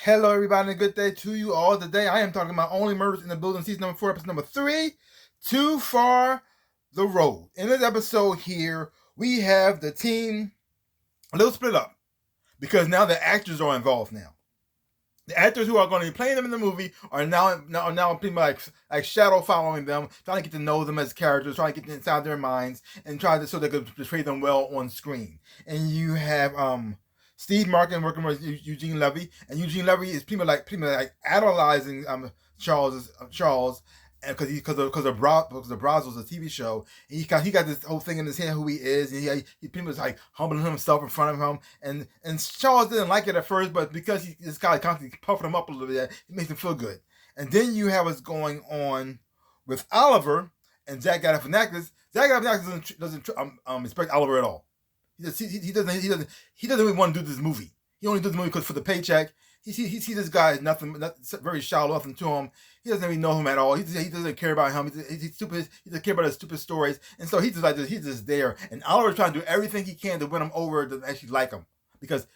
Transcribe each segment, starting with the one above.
Hello, everybody, and a good day to you all. Today, I am talking about Only Murders in the Building, season number 4, episode number 3, Too Far the Road. In this episode here, we have the team a little split up because now the actors are involved now. The actors who are going to be playing them in the movie are now pretty much like shadow following them, trying to get to know them as characters, trying to get inside their minds, and trying to so they could portray them well on screen. And you have Steve Martin working with Eugene Levy, and Eugene Levy is pretty much like idolizing Charles, and because of Brazos, a TV show, and he got this whole thing in his head who he is, and he pretty much like humbling himself in front of him, and Charles didn't like it at first, but because this guy constantly puffing him up a little bit, it makes him feel good. And then you have what's going on with Oliver and Zach Galifianakis. Zach Galifianakis doesn't respect Oliver at all. He doesn't even want to do this movie. He only does the movie because for the paycheck. He sees this guy as nothing, very shallow, nothing to him. He doesn't even know him at all. He doesn't care about him. He's stupid. He doesn't care about his stupid stories. And so he's just there. And Oliver's trying to do everything he can to win him over to actually like him, because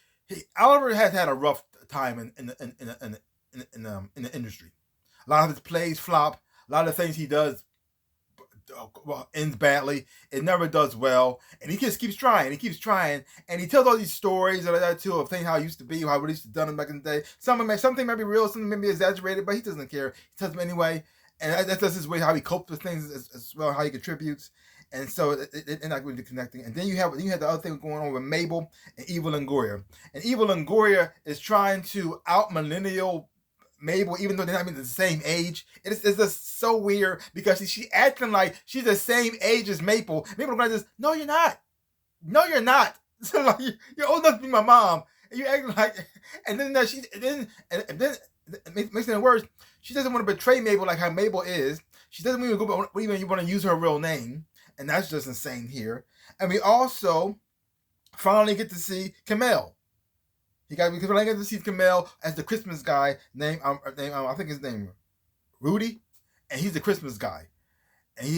Oliver has had a rough time in the industry. A lot of his plays flop. A lot of the things he does ends badly. It never does well, and he just keeps trying. And he tells all these stories like that too of things how it used to be, how we used to done it back in the day. Something may be real, something may be exaggerated, but he doesn't care. He tells them anyway, and that's his way how he copes with things as well, how he contributes. And so it's not really connecting. And then you have the other thing going on with Mabel and Eva Longoria. And Eva Longoria is trying to out millennial Mabel, even though they're not even the same age. It's just so weird because she acting like she's the same age as Mabel. Mabel like this, no, you're not. No, you're not. So like you're old enough to be my mom, and you acting like, and then it makes it worse. She doesn't want to betray Mabel like how Mabel is. She doesn't even want to use her real name, and that's just insane here. And we also finally get to see Kamel. We finally get to see Kamel as the Christmas guy named I think his name Rudy, and he's the Christmas guy. And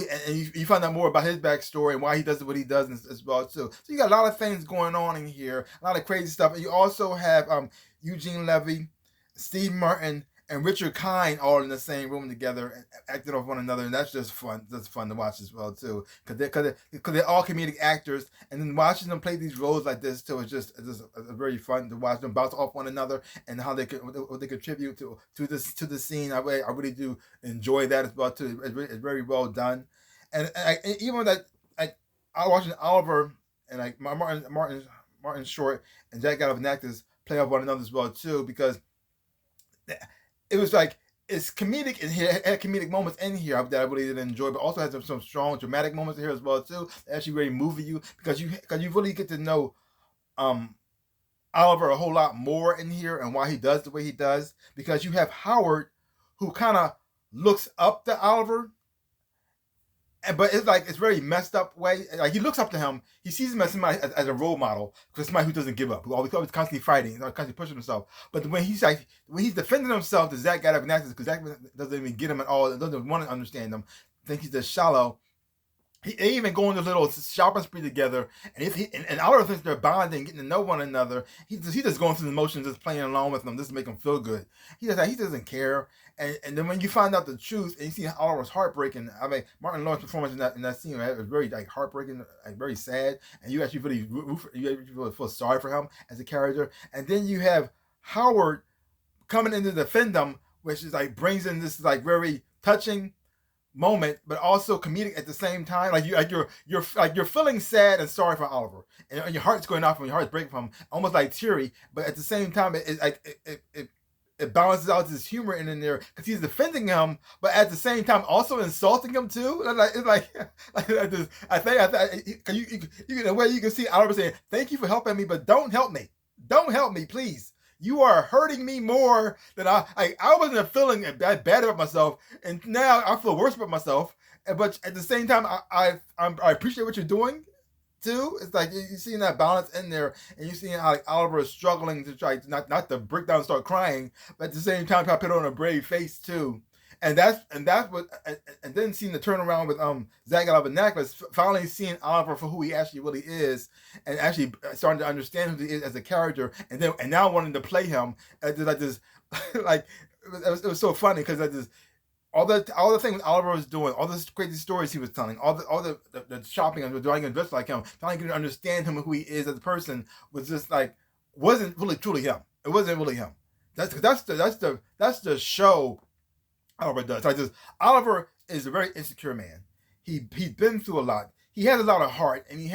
you find out more about his backstory and why he does what he does as well too. So you got a lot of things going on in here, a lot of crazy stuff. And you also have Eugene Levy, Steve Martin, and Richard Kind all in the same room together and acting off one another, and that's just fun. That's fun to watch as well too, because they're all comedic actors, and then watching them play these roles like this too is just very fun to watch them bounce off one another and how what they contribute to the scene. I really do enjoy that as well too. It's very well done, and even like I watching Oliver and like Martin Short and Jack Galifianakis play off one another as well too, because it was like it's comedic in here. It had comedic moments in here that I really did enjoy, but also has some strong dramatic moments in here as well too. That actually really move you because you really get to know Oliver a whole lot more in here and why he does the way he does. Because you have Howard, who kind of looks up to Oliver, but it's very messed up way. Like he looks up to him, he sees him as somebody as a role model, because somebody who doesn't give up, who always constantly fighting, constantly pushing himself. But when he's defending himself to Zach Galifianakis, because Zach doesn't even get him at all, doesn't want to understand him, thinks he's just shallow. They even go on this little shopping spree together, and Oliver thinks they're bonding, getting to know one another. He's just going through the motions, just playing along with them, just to make him feel good. He doesn't care. And then when you find out the truth, and you see Oliver's heartbreaking. I mean, Martin Lawrence's performance in that scene was very like heartbreaking, like very sad, and you actually really feel sorry for him as a character. And then you have Howard coming in to defend them, which is like brings in this like very touching moment, but also comedic at the same time. Like you're feeling sad and sorry for Oliver, and your heart's going off and your heart's breaking from him, almost like teary. But at the same time, it balances out this humor in there because he's defending him, but at the same time also insulting him too. It's like this. I think you in a way you can see Oliver saying, "Thank you for helping me, but don't help me, please. You are hurting me more than I wasn't feeling bad about myself, and now I feel worse about myself. But at the same time, I appreciate what you're doing too." It's like you're seeing that balance in there, and you're seeing how like, Oliver is struggling to try not to break down and start crying, but at the same time try to put on a brave face too. And that's what, and then seeing the turnaround with Zach Galifianakis, finally seeing Oliver for who he actually really is, and actually starting to understand who he is as a character, and now wanting to play him as like this Like it was so funny because I just all the things Oliver was doing, all the crazy stories he was telling, all the shopping and doing and dressed like him, trying to understand him, who he is as a person, was just like wasn't really truly him. It wasn't really him. That's the show Oliver does. Like this, Oliver is a very insecure man. He's been through a lot. He has a lot of heart, and he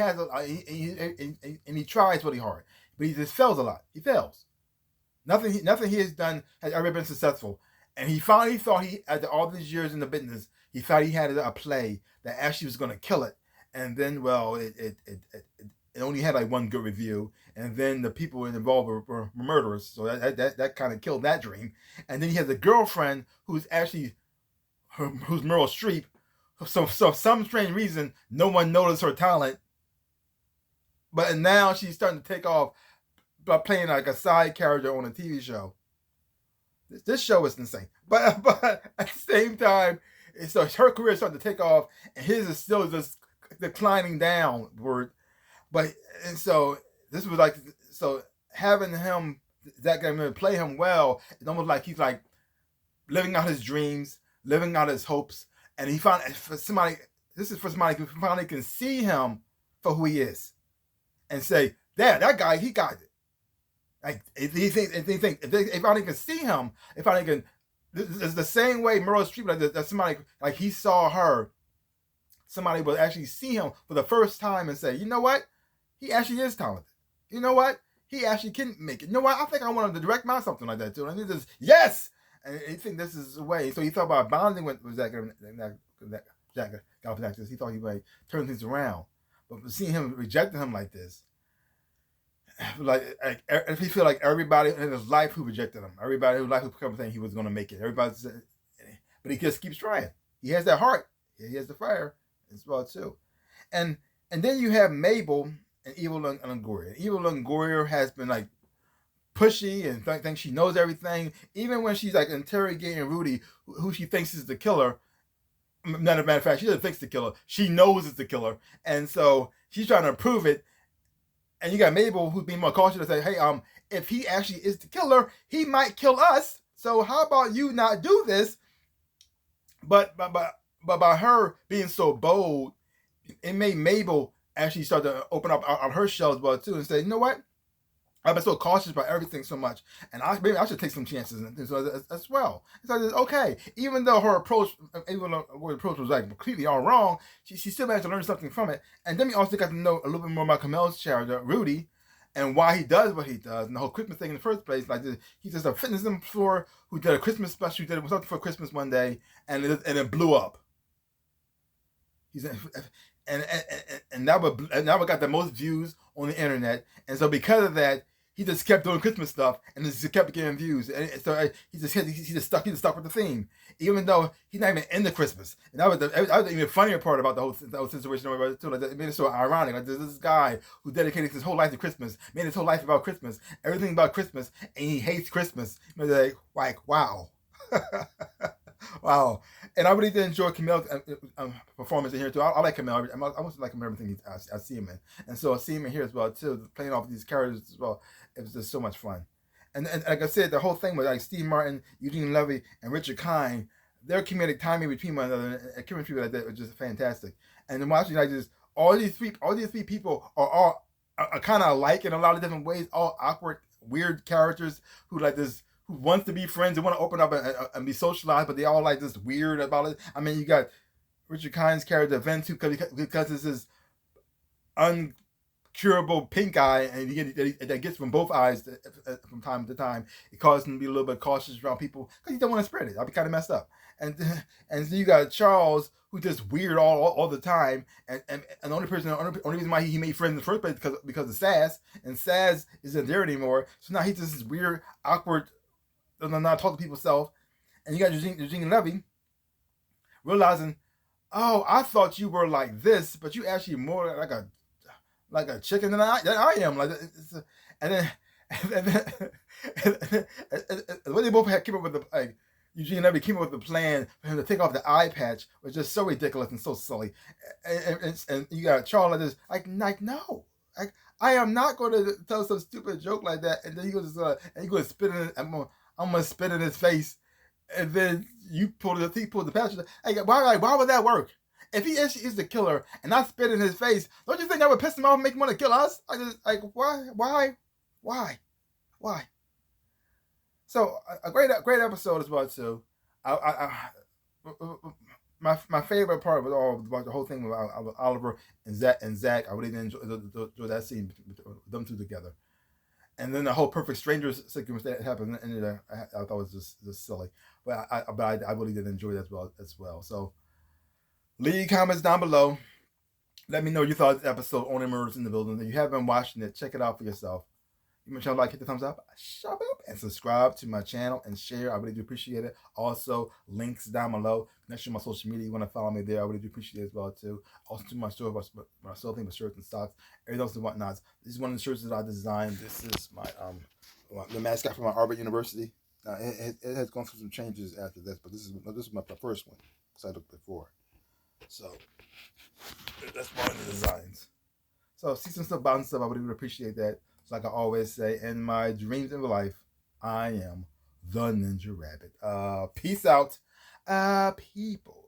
tries really hard, but he just fails a lot. He fails. Nothing he has done has ever been successful. And he finally thought after all these years in the business, he thought he had a play that actually was going to kill it. And then, well, it only had like one good review. And then the people involved were murderers. So that kind of killed that dream. And then he has a girlfriend who's actually, who's Meryl Streep. So for some strange reason, no one noticed her talent. But now she's starting to take off by playing like a side character on a TV show. This show is insane. But at the same time, so her career is starting to take off, and his is still just declining downward. And so this was like, so having him, that guy play him well, it's almost like he's like living out his dreams, living out his hopes, and he found for somebody. This is for somebody who finally can see him for who he is, and say, "Damn, that guy, he got it." Like if I can see him, if I can, it's the same way Meryl Streep, like that somebody like he saw her, somebody will actually see him for the first time and say, you know what, he actually is talented. You know what, he actually can make it. You know what, I think I want him to direct my something like that too. And he just yes, and he think this is the way. So he thought about bonding with that actress. He thought he might turn things around, but seeing him rejecting him like this. Like if he feel like everybody in his life who rejected him, everybody who life who come saying he was going to make it, but he just keeps trying. He has that heart. He has the fire as well too, and then you have Mabel and Evil Longoria. Evil Longoria has been like pushy and thinks she knows everything, even when she's like interrogating Rudy, who she thinks is the killer. Not a matter of fact, she doesn't think it's the killer. She knows it's the killer, and so she's trying to prove it. And you got Mabel who's being more cautious to say, hey, if he actually is the killer, he might kill us. So how about you not do this? But by her being so bold, it made Mabel actually start to open up on her shell as well too, and say, you know what? I've been so cautious about everything so much, and maybe I should take some chances as well. So it's okay, even though her approach was like completely all wrong, she still managed to learn something from it. And then we also got to know a little bit more about Kamel's character, Rudy, and why he does what he does, and the whole Christmas thing in the first place. Like he's just a fitness influencer who did a Christmas special, he did something for Christmas one day, and it blew up. And now we got the most views on the internet, and so because of that, he just kept doing Christmas stuff and just kept getting views. And so he just stuck with the theme, even though he's not even into Christmas. And that was the even funnier part about the whole situation. Too. Like, it made it so ironic. Like this guy who dedicated his whole life to Christmas, made his whole life about Christmas, everything about Christmas, and he hates Christmas. Like wow. Wow. And I really did enjoy Kamel's performance in here too. I like Kamel. I must like him everything I see him in. And so I see him in here as well too, playing off these characters as well. It was just so much fun. And like I said, the whole thing with like Steve Martin, Eugene Levy, and Richard Kind, their comedic timing between one another and chemistry like that was just fantastic. And then watching like this, all these three people are kind of alike in a lot of different ways, all awkward, weird characters who like this, who wants to be friends, they want to open up and be socialized, but they all like this weird about it. I mean, you got Richard Kind's character Vince, because it's his uncurable pink eye, and that gets from both eyes from time to time. It causes him to be a little bit cautious around people because he don't want to spread it. I'll be kind of messed up. And so you got Charles, who's just weird all the time, and the only reason why he made friends in the first place because of Saz, and Saz isn't there anymore. So now he's just this weird, awkward, not talk to people self. And you got Eugene Levy realizing, oh, I thought you were like this, but you actually more like a chicken than I am. And then when they both came up with Eugene Levy came up with the plan for him to take off the eye patch, was just so ridiculous and so silly. And you got Charles like no, I am not going to tell some stupid joke like that. And then he goes and he goes spit in it. I'm gonna spit in his face, and then he pulled the passenger. Hey, why would that work? If he actually is the killer and I spit in his face, don't you think that would piss him off and make him want to kill us? I just like why? So a great episode as well too. My favorite part was all about the whole thing with Oliver and Zach. I really didn't enjoy that scene, them two together. And then the whole perfect strangers sequence that happened in there, I thought was just silly. But I really did enjoy that as well. So leave comments down below. Let me know your thoughts on the episode Only Murders in the Building. If you haven't been watching it, check it out for yourself. You make sure to like, hit the thumbs up, and subscribe to my channel and share. I really do appreciate it. Also, links down below. Next to my social media, you want to follow me there. I really do appreciate it as well too. Also to my store, my store thing with shirts and socks, everything else and whatnots. This is one of the shirts that I designed. This is my the mascot for my Arbor University. It has gone through some changes after this, but this is my first one because I looked before. So that's one of the designs. So see some stuff about and stuff. I really would appreciate that. So like I always say, in my dreams in life, I am the Ninja Rabbit. Peace out, people.